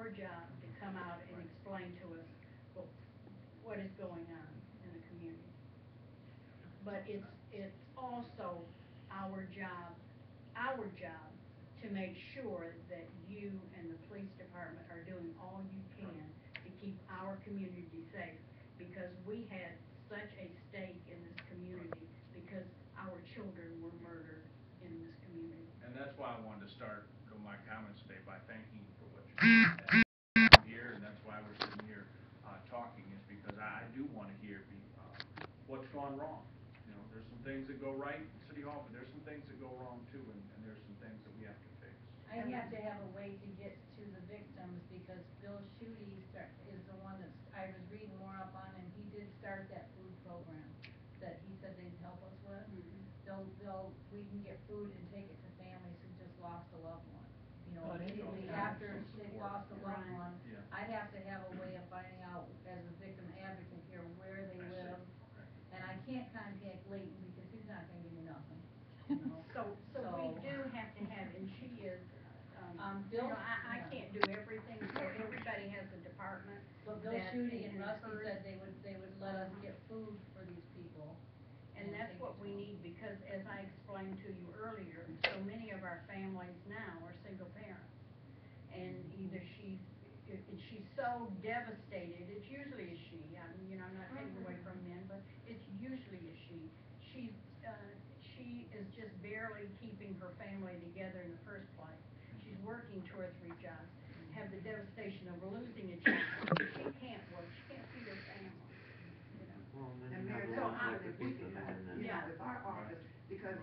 your job to come out and explain to us what is going on in the community. But it's also our job to make sure that you and the police department are doing all you can to keep our community safe, because we had such a stake in this community because our children were murdered in this community. And that's why I wanted to start my comments today by thanking you for what you're doing here, and that's why we're sitting here talking, is because I do want to hear what's gone wrong. You know, there's some things that go right in City Hall, but there's some things that go wrong too, and there's some things that we have to fix. I have to have a way to get to the victims, because Bill Schutte is the one that I was reading more up on, and he did start that food program that he said they'd help us with. We can get food and take it to families who just lost a loved one. You know, immediately after they've lost a loved one, I'd have to have a way of finding out, as a victim advocate here, where they live. And I can't contact Leighton because he's not going to give me nothing. You know? So we do have to have, and she is, Bill, you know, I can't do everything, so everybody has a department. But Bill Schutte and Rusty said they would let us get food for these people. And that's what we need, because as I explained to you earlier, so many of our families now are single parents. And either she's so devastated, it's usually a she, I mean, you know, I'm not taking away from men, but it's usually a she. She is just barely keeping her family together in the first place. She's working 2 or 3 jobs, have the devastation of losing a child. She can't work, she can't feed her family. And Mayor, that's something that we can have, you know, with our office, because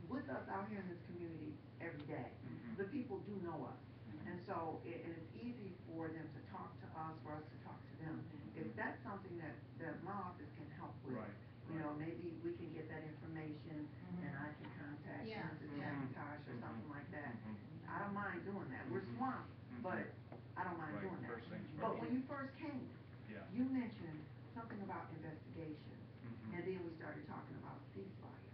with us out here in this community every day, the people do know us. And so, and it's easy for them to talk to us, for us to talk to them. If that's something that my office can help with, you know, maybe we can get that information and I can contact Mrs. Sabotage or something like that. I don't mind doing that. We're swamped, but I don't mind doing that. But when you first came, you mentioned something about investigation, and then we started talking about ceasefire.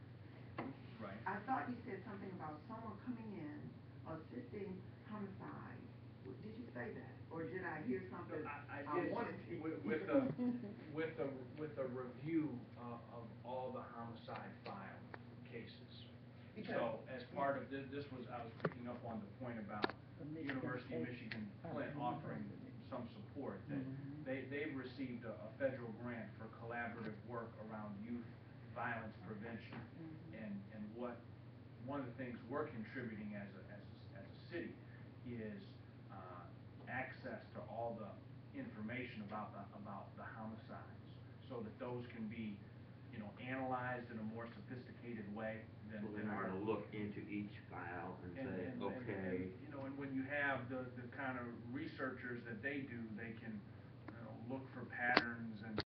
Right. I thought you said something about someone coming in, assisting homicide. Did you say that, or did I hear something? No, I did. With a review of all the homicide file cases. So as part of this was, I was picking up on the point about University of Michigan Flint offering some support, that they've received a federal grant for collaborative work around youth violence prevention, and one of the things we're contributing as a city is access to all the information about the homicides, so that those can be, you know, analyzed in a more sophisticated way than our to look into each file and say, okay. And, you know, and when you have the kind of researchers that they do, they can, you know, look for patterns and